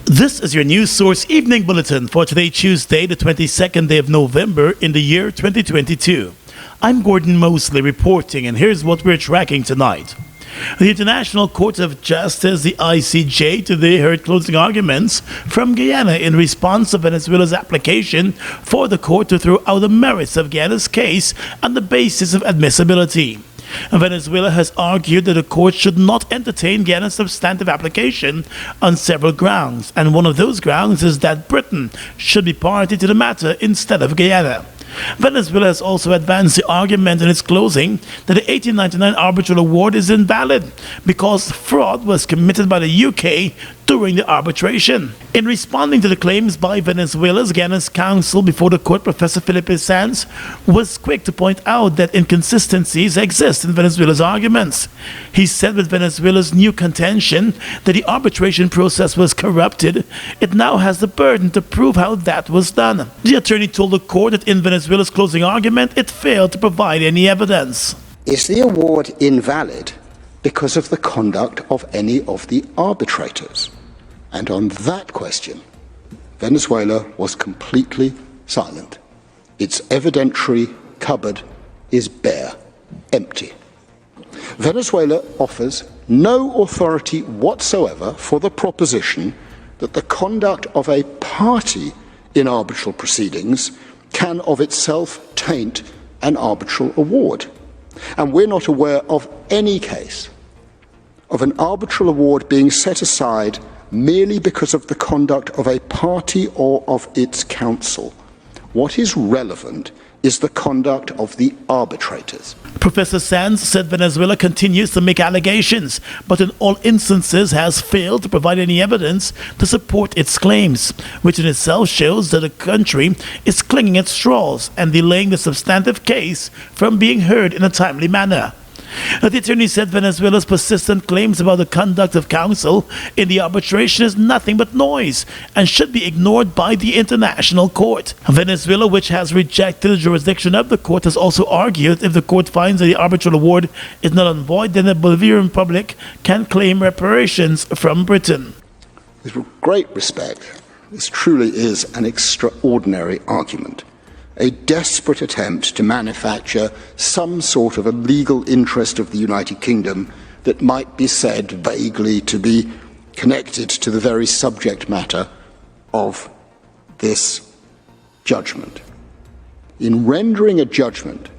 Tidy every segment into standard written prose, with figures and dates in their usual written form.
This is your news source evening bulletin for today, Tuesday, the 22nd day of November in the year 2022. I'm Gordon Mosley reporting, and here's what we're tracking tonight. The International Court of Justice, the ICJ, today heard closing arguments from Guyana in response to Venezuela's application for the court to throw out the merits of Guyana's case on the basis of admissibility. Venezuela has argued that the court should not entertain Guyana's substantive application on several grounds, and one of those grounds is that Britain should be party to the matter instead of Guyana. Venezuela has also advanced the argument in its closing that the 1899 arbitral award is invalid because fraud was committed by the UK during the arbitration. In responding to the claims by Venezuela's Guyana's counsel before the court, Professor Felipe Sanz was quick to point out that inconsistencies exist in Venezuela's arguments. He said with Venezuela's new contention that the arbitration process was corrupted, it now has the burden to prove how that was done. The attorney told the court that in Venezuela's closing argument, it failed to provide any evidence. Is the award invalid because of the conduct of any of the arbitrators? And on that question, Venezuela was completely silent. Its evidentiary cupboard is bare, empty. Venezuela offers no authority whatsoever for the proposition that the conduct of a party in arbitral proceedings can of itself taint an arbitral award. And we're not aware of any case of an arbitral award being set aside merely because of the conduct of a party or of its counsel. What is relevant is the conduct of the arbitrators. Professor Sanz said Venezuela continues to make allegations, but in all instances has failed to provide any evidence to support its claims, which in itself shows that the country is clinging at straws and delaying the substantive case from being heard in a timely manner. The attorney said Venezuela's persistent claims about the conduct of counsel in the arbitration is nothing but noise and should be ignored by the International Court. Venezuela, which has rejected the jurisdiction of the court, has also argued if the court finds that the arbitral award is null and void, then the Bolivian Republic can claim reparations from Britain. With great respect, this truly is an extraordinary argument. A desperate attempt to manufacture some sort of a legal interest of the United Kingdom that might be said vaguely to be connected to the very subject matter of this judgment. In rendering a judgment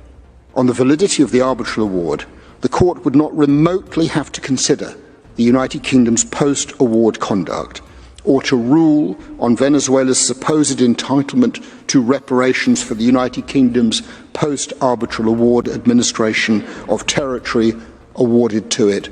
on the validity of the arbitral award, the court would not remotely have to consider the United Kingdom's post-award conduct or to rule on Venezuela's supposed entitlement to reparations for the United Kingdom's post-arbitral award administration of territory awarded to it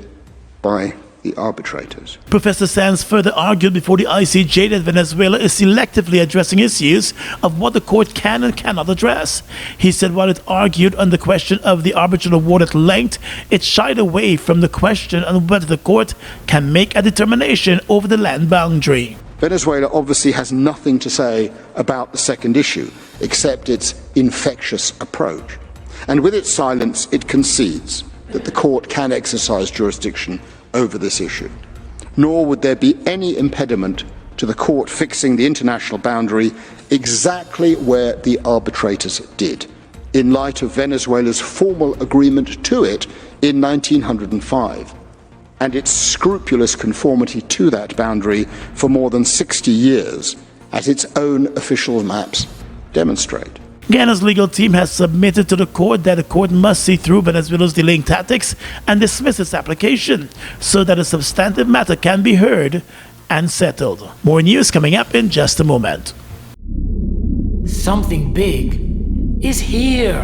by the arbitrators. Professor Sanz further argued before the ICJ that Venezuela is selectively addressing issues of what the court can and cannot address. He said while it argued on the question of the arbitral award at length, it shied away from the question on whether the court can make a determination over the land boundary. Venezuela obviously has nothing to say about the second issue, except its infectious approach. And with its silence, it concedes that the court can exercise jurisdiction over this issue. Nor would there be any impediment to the court fixing the international boundary exactly where the arbitrators did, in light of Venezuela's formal agreement to it in 1905, and its scrupulous conformity to that boundary for more than 60 years, as its own official maps demonstrate. Guyana's legal team has submitted to the court that the court must see through Venezuela's delaying tactics and dismiss its application so that a substantive matter can be heard and settled. More news coming up in just a moment. Something big is here.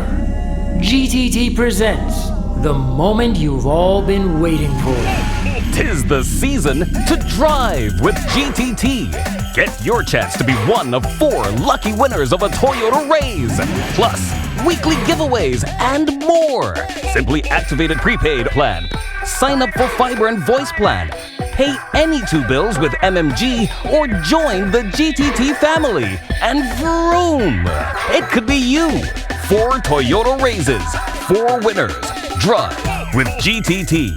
GTT presents the moment you've all been waiting for. 'Tis the season to drive with GTT. Get your chance to be one of 4 lucky winners of a Toyota Raise, plus weekly giveaways and more. Simply activate a prepaid plan, sign up for fiber and voice plan, pay any 2 bills with MMG, or join the GTT family, and vroom! It could be you. 4 Toyota Raises, 4 winners. Drive with GTT.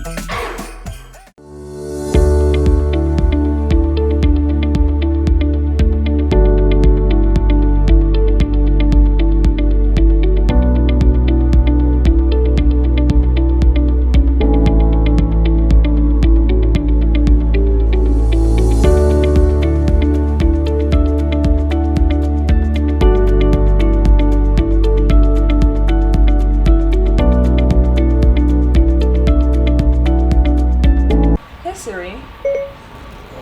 Siri.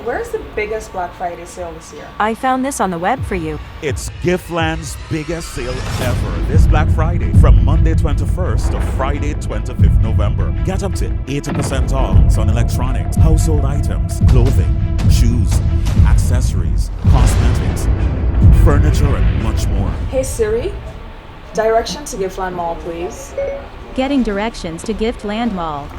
Where's the biggest Black Friday sale this year? I found this on the web for you. It's Giftland's biggest sale ever this Black Friday from Monday 21st to Friday 25th November. Get up to 80% off on electronics, household items, clothing, shoes, accessories, cosmetics, furniture, and much more. Hey Siri, direction to Giftland Mall, please. Getting directions to Giftland Mall.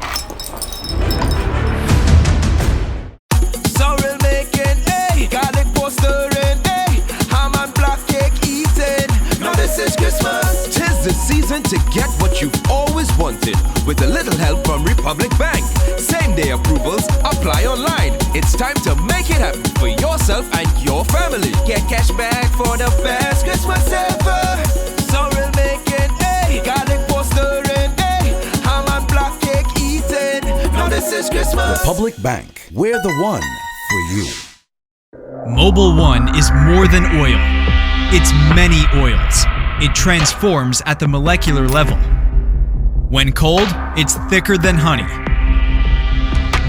Sorrel making, hey, garlic stirring, hey, ham and black cake eating. Now this is Christmas. 'Tis the season to get what you've always wanted with a little help from Republic Bank. Same day approvals apply online. It's time to make it happen for yourself and your family. Get cash back for the best Christmas ever. Sorrel making, hey, garlic stirring, hey, ham and black cake eating. Now this is Christmas. Republic Bank, we're the one for you. Mobil 1 is more than oil. It's many oils. It transforms at the molecular level. When cold, it's thicker than honey.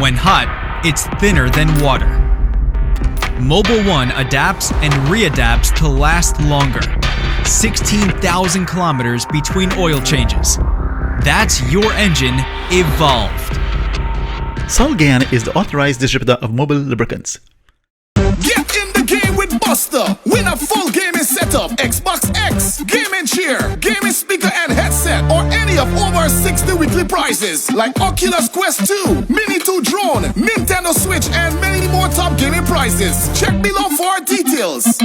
When hot, it's thinner than water. Mobil 1 adapts and readapts to last longer. 16,000 kilometers between oil changes. That's your engine evolved. Sol Guyana is the authorized distributor of Mobil lubricants. Get in the game with Buster. Win a full gaming setup, Xbox X, gaming chair, gaming speaker and headset, or any of over 60 weekly prizes like Oculus Quest 2, Mini 2 drone, Nintendo Switch, and many more top gaming prizes. Check below for details.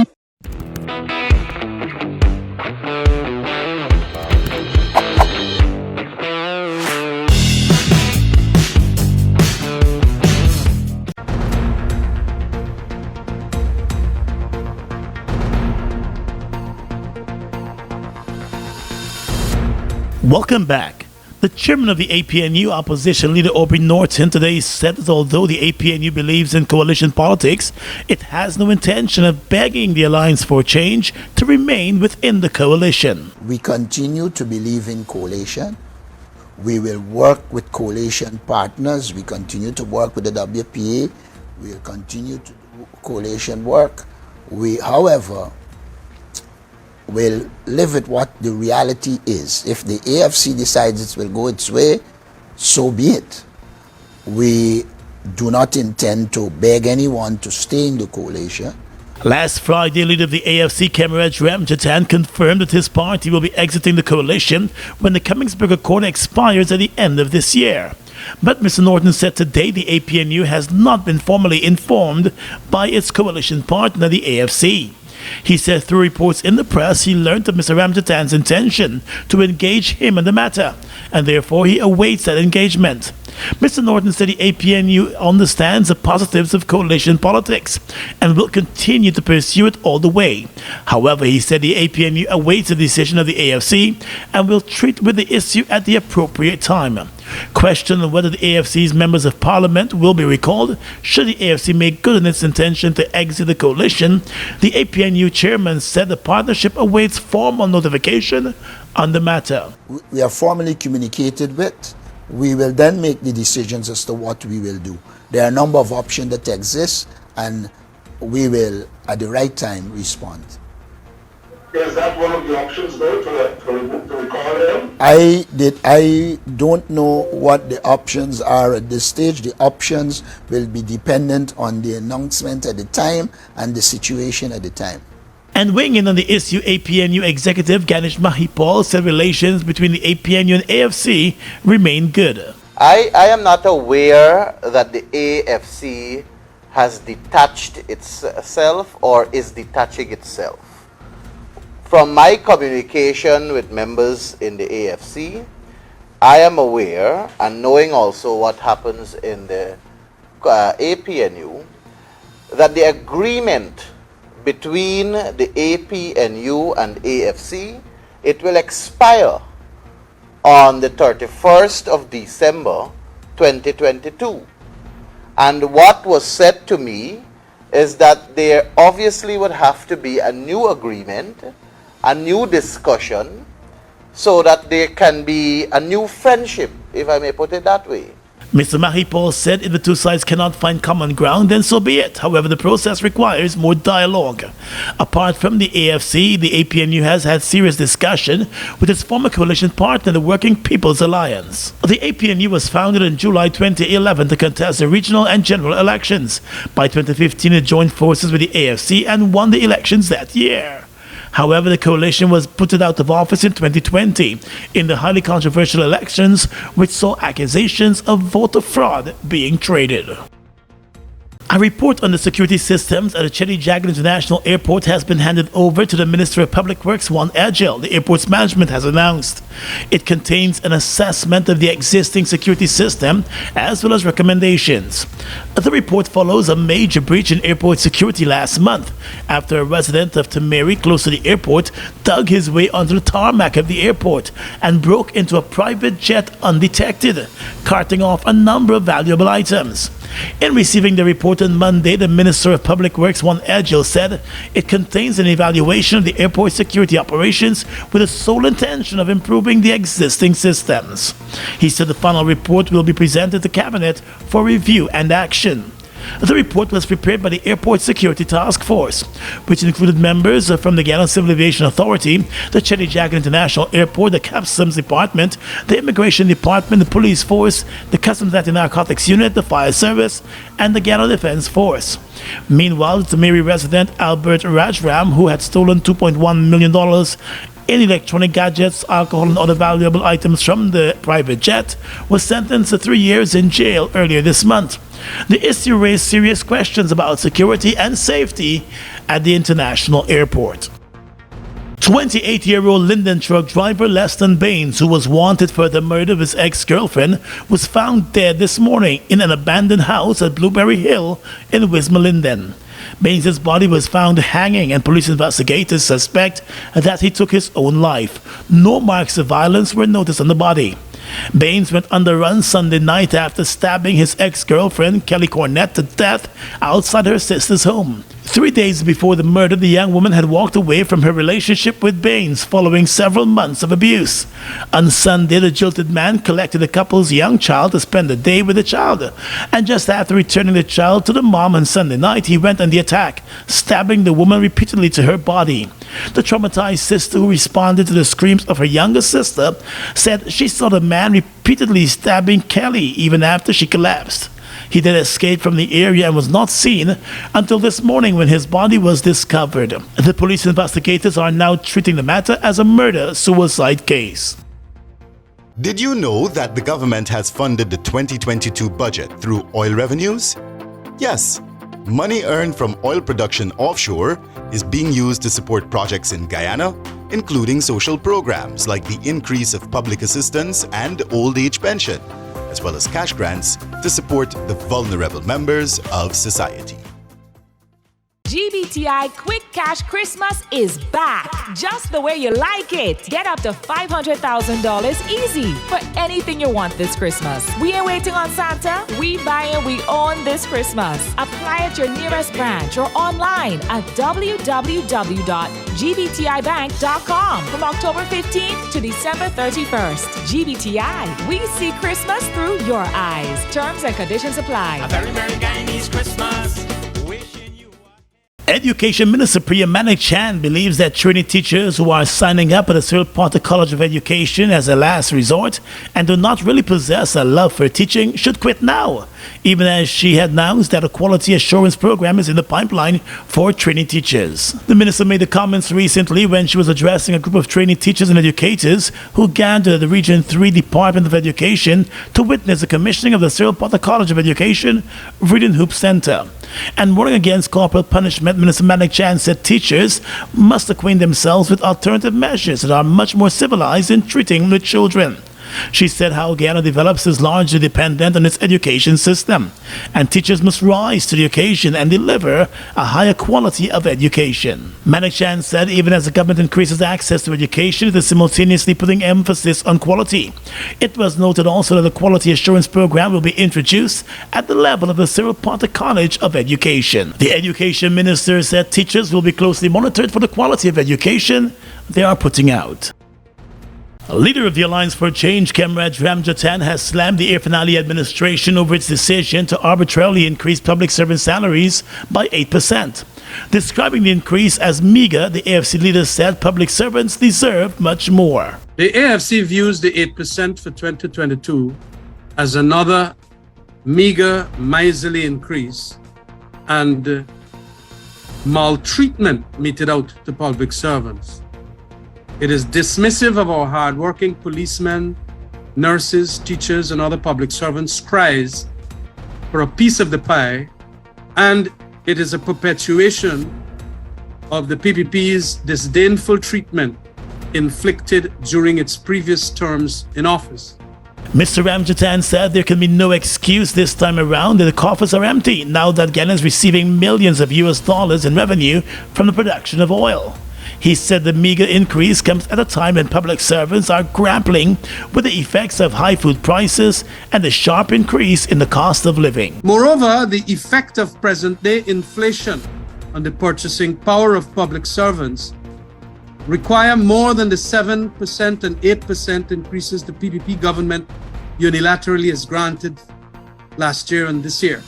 Welcome back. The chairman of the APNU, opposition leader Aubrey Norton, today said that although the APNU believes in coalition politics, it has no intention of begging the Alliance for Change to remain within the coalition. We continue to believe in coalition. We will work with coalition partners. We continue to work with the WPA. We will continue to do coalition work. We, however, will live with what the reality is. If the AFC decides it will go its way, so be it. We do not intend to beg anyone to stay in the coalition. Last Friday, leader of the AFC, Camarade Ramjatan, confirmed that his party will be exiting the coalition when the Cummingsburg Accord expires at the end of this year. But Mr. Norton said today the APNU has not been formally informed by its coalition partner, the AFC. He said through reports in the press he learned of Mr. Ramjatan's intention to engage him in the matter, and therefore he awaits that engagement. Mr. Norton said the APNU understands the positives of coalition politics and will continue to pursue it all the way. However, he said the APNU awaits the decision of the AFC and will treat with the issue at the appropriate time. Question on whether the AFC's members of parliament will be recalled should the AFC make good on its intention to exit the coalition, the APNU chairman said the partnership awaits formal notification on the matter. We are formally communicated with. We will then make the decisions as to what we will do. There are a number of options that exist, and we will, at the right time, respond. Is that one of the options, though, to recall him? I don't know what the options are at this stage. The options will be dependent on the announcement at the time and the situation at the time. And weighing in on the issue, APNU executive Ganesh Mahipal said relations between the APNU and AFC remain good. I am not aware that the AFC has detached itself or is detaching itself. From my communication with members in the AFC, I am aware, and knowing also what happens in the APNU, that the agreement between the APNU and AFC, it will expire on the 31st of December 2022. And what was said to me is that there obviously would have to be a new agreement, a new discussion, so that there can be a new friendship, if I may put it that way. Mr. Mahipol said if the two sides cannot find common ground, then so be it. However, the process requires more dialogue. Apart from the AFC, the APNU has had serious discussion with its former coalition partner, the Working People's Alliance. The APNU was founded in July 2011 to contest the regional and general elections. By 2015, it joined forces with the AFC and won the elections that year. However, the coalition was put out of office in 2020 in the highly controversial elections, which saw accusations of voter fraud being traded. A report on the security systems at the Chetty Jagan International Airport has been handed over to the Minister of Public Works, Juan Edgel, the airport's management has announced. It contains an assessment of the existing security system as well as recommendations. The report follows a major breach in airport security last month after a resident of Tamari, close to the airport, dug his way onto the tarmac of the airport and broke into a private jet undetected, carting off a number of valuable items. In receiving the report on Monday, the Minister of Public Works, Juan Edgel, said it contains an evaluation of the airport security operations with the sole intention of improving the existing systems. He said the final report will be presented to Cabinet for review and action. The report was prepared by the Airport Security Task Force, which included members from the Guyana Civil Aviation Authority, the Chetty Jagan International Airport, the Customs Department, the Immigration Department, the Police Force, the Customs Anti-Narcotics Unit, the Fire Service, and the Guyana Defense Force. Meanwhile, the Tamari resident Albert Rajram, who had stolen $2.1 million in electronic gadgets, alcohol, and other valuable items from the private jet, was sentenced to 3 years in jail earlier this month. The issue raised serious questions about security and safety at the international airport. 28-year-old Linden truck driver Leston Baines, who was wanted for the murder of his ex-girlfriend, was found dead this morning in an abandoned house at Blueberry Hill in Wisma, Linden. Baines' body was found hanging, and police investigators suspect that he took his own life. No marks of violence were noticed on the body. Baines went on the run Sunday night after stabbing his ex-girlfriend, Kelly Cornett, to death outside her sister's home. 3 days before the murder, the young woman had walked away from her relationship with Baines following several months of abuse. On Sunday, the jilted man collected the couple's young child to spend the day with the child, and just after returning the child to the mom on Sunday night, he went on the attack, stabbing the woman repeatedly to her body. The traumatized sister, who responded to the screams of her younger sister, said she saw the man repeatedly stabbing Kelly even after she collapsed. He then escaped from the area and was not seen until this morning when his body was discovered. The police investigators are now treating the matter as a murder-suicide case. Did you know that the government has funded the 2022 budget through oil revenues? Yes, money earned from oil production offshore is being used to support projects in Guyana, including social programs like the increase of public assistance and old age pension, as well as cash grants to support the vulnerable members of society. GBTI Quick Cash Christmas is back, just the way you like it. Get up to $500,000 easy for anything you want this Christmas. We ain't waiting on Santa. We buy and we own this Christmas. Apply at your nearest branch or online at www.gbtibank.com from October 15th to December 31st. GBTI, we see Christmas through your eyes. Terms and conditions apply. A very Merry Guyanese Christmas. Education Minister Priya Manik Chan believes that training teachers who are signing up at the Cyril Potter College of Education as a last resort and do not really possess a love for teaching should quit now, even as she had announced that a quality assurance program is in the pipeline for training teachers. The minister made the comments recently when she was addressing a group of training teachers and educators who gathered at the Region 3 Department of Education to witness the commissioning of the Cyril Potter College of Education Reading Hoop Center. And warning against corporal punishment, Minister Manik Chan said teachers must acquaint themselves with alternative measures that are much more civilized in treating with children. She said how Guyana develops is largely dependent on its education system, and teachers must rise to the occasion and deliver a higher quality of education. Manik Chan said even as the government increases access to education, it is simultaneously putting emphasis on quality. It was noted also that the quality assurance program will be introduced at the level of the Cyril Potter College of Education. The education minister said teachers will be closely monitored for the quality of education they are putting out. A leader of the Alliance for Change, Kemraj Ramjatan, has slammed the Air Finale administration over its decision to arbitrarily increase public servant salaries by 8%. Describing the increase as meager, the AFC leader said public servants deserve much more. The AFC views the 8% for 2022 as another meager, miserly increase and maltreatment meted out to public servants. It is dismissive of our hardworking policemen, nurses, teachers, and other public servants' cries for a piece of the pie, and it is a perpetuation of the PPP's disdainful treatment inflicted during its previous terms in office. Mr. Ramjatan said there can be no excuse this time around that the coffers are empty now that Guyana is receiving millions of US dollars in revenue from the production of oil. He said the meager increase comes at a time when public servants are grappling with the effects of high food prices and the sharp increase in the cost of living. Moreover, the effect of present-day inflation on the purchasing power of public servants require more than the 7% and 8% increases the PPP government unilaterally has granted last year and this year.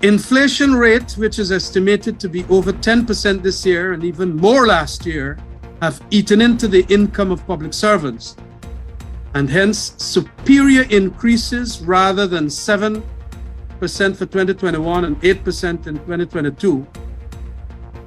Inflation rate, which is estimated to be over 10% this year and even more last year, have eaten into the income of public servants, and hence superior increases rather than 7% for 2021 and 8% in 2022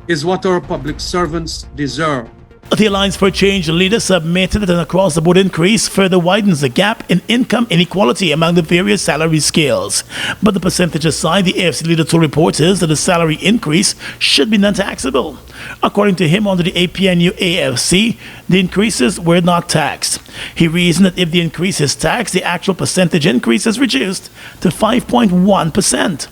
is what our public servants deserve. The Alliance for Change leader submitted that an across-the-board increase further widens the gap in income inequality among the various salary scales. But the percentage aside, the AFC leader told reporters that the salary increase should be non-taxable. According to him, under the APNU AFC, the increases were not taxed. He reasoned that if the increase is taxed, the actual percentage increase is reduced to 5.1%.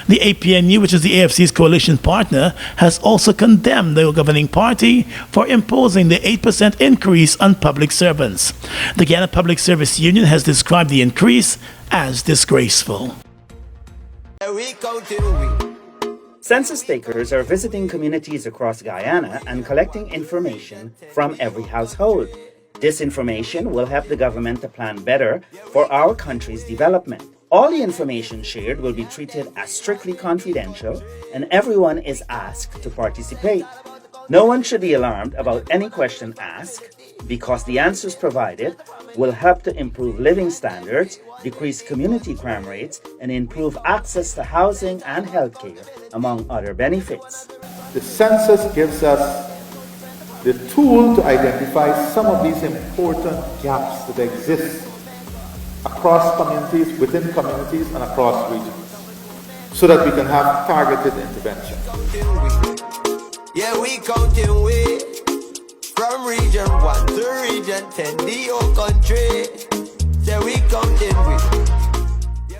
The APNU, which is the AFC's coalition partner, has also condemned the governing party for imposing the 8% increase on public servants. The Guyana Public Service Union has described the increase as disgraceful. Census takers are visiting communities across Guyana and collecting information from every household. This information will help the government to plan better for our country's development. All the information shared will be treated as strictly confidential, and everyone is asked to participate. No one should be alarmed about any question asked, because the answers provided will help to improve living standards, decrease community crime rates, and improve access to housing and healthcare, among other benefits. The census gives us the tool to identify some of these important gaps that exist across communities, within communities, and across regions, so that we can have targeted intervention. Yeah, we counting way from region 1 to region 10, the whole country. Yeah, we counting way.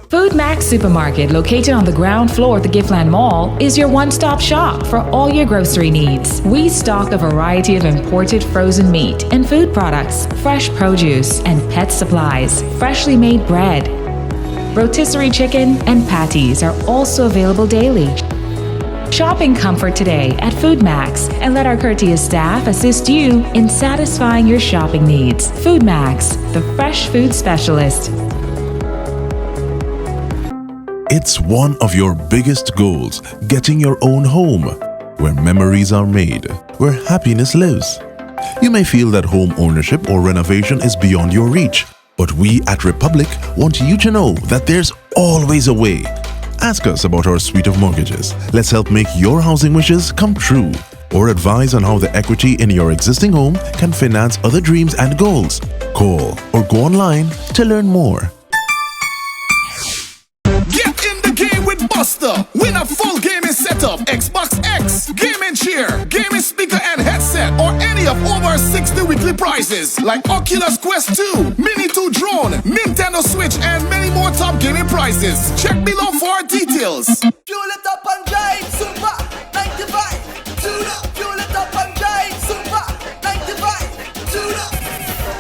Food Max Supermarket, located on the ground floor of the Giftland Mall, is your one-stop shop for all your grocery needs. We stock a variety of imported frozen meat and food products, fresh produce, and pet supplies, freshly made bread. Rotisserie chicken and patties are also available daily. Shop in comfort today at Food Max and let our courteous staff assist you in satisfying your shopping needs. Food Max, the fresh food specialist. It's one of your biggest goals, getting your own home, where memories are made, where happiness lives. You may feel that home ownership or renovation is beyond your reach, but we at Republic want you to know that there's always a way. Ask us about our suite of mortgages. Let's help make your housing wishes come true, or advise on how the equity in your existing home can finance other dreams and goals. Call or go online to learn more. Buster, win a full gaming setup, Xbox X, gaming chair, gaming speaker and headset, or any of over 60 weekly prizes like Oculus Quest 2, Mini 2 drone, Nintendo Switch, and many more top gaming prizes. Check below for details. Fuel it up and drive, Super 95. Tune up, fuel it up and drive, Super 95. Tune up,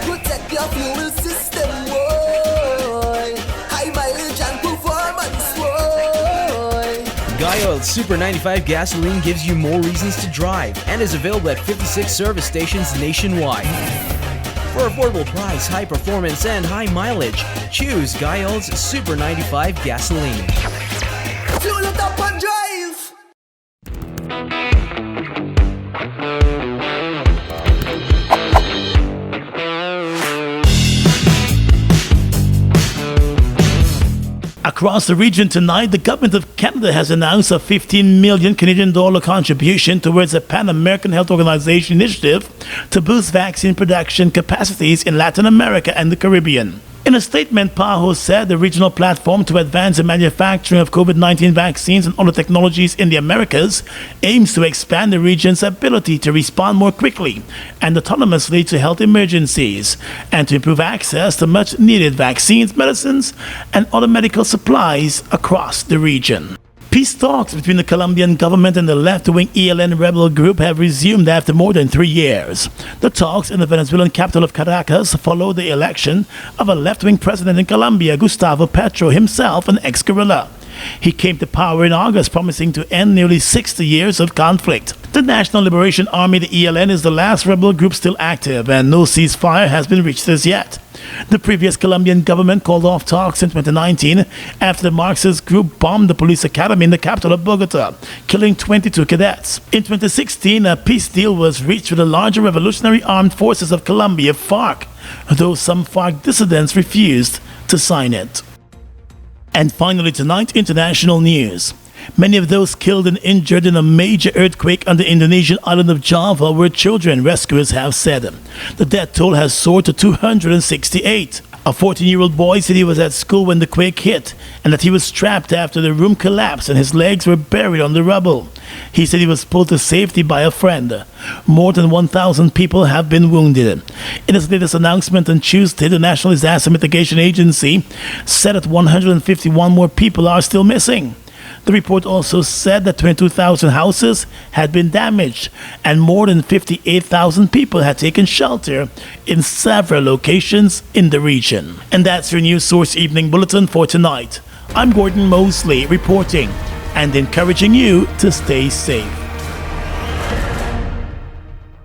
protect your fuel system, boy. High mileage and performance, boy. Guyoil Super 95 gasoline gives you more reasons to drive and is available at 56 service stations nationwide. For affordable price, high performance, and high mileage, choose Guyana's Super 95 gasoline. Fuel it up and drive. Across the region tonight, the government of Canada has announced a 15 million Canadian dollar contribution towards a Pan-American Health Organization initiative to boost vaccine production capacities in Latin America and the Caribbean. In a statement, PAHO said the regional platform to advance the manufacturing of COVID-19 vaccines and other technologies in the Americas aims to expand the region's ability to respond more quickly and autonomously to health emergencies and to improve access to much-needed vaccines, medicines, and other medical supplies across the region. Peace talks between the Colombian government and the left-wing ELN rebel group have resumed after more than 3 years. The talks in the Venezuelan capital of Caracas follow the election of a left-wing president in Colombia, Gustavo Petro, himself an ex-guerrilla. He came to power in August, promising to end nearly 60 years of conflict. The National Liberation Army, the ELN, is the last rebel group still active, and no ceasefire has been reached as yet. The previous Colombian government called off talks in 2019 after the Marxist group bombed the police academy in the capital of Bogota, killing 22 cadets. In 2016, a peace deal was reached with the larger Revolutionary Armed Forces of Colombia, FARC, though some FARC dissidents refused to sign it. And finally tonight, international news. Many of those killed and injured in a major earthquake on the Indonesian island of Java were children, rescuers have said. The death toll has soared to 268. A 14-year-old boy said he was at school when the quake hit and that he was trapped after the room collapsed and his legs were buried on the rubble. He said he was pulled to safety by a friend. More than 1,000 people have been wounded. In its latest announcement on Tuesday, the National Disaster Mitigation Agency said that 151 more people are still missing. The report also said that 22,000 houses had been damaged and more than 58,000 people had taken shelter in several locations in the region. And that's your News Source Evening Bulletin for tonight. I'm Gordon Mosley reporting and encouraging you to stay safe.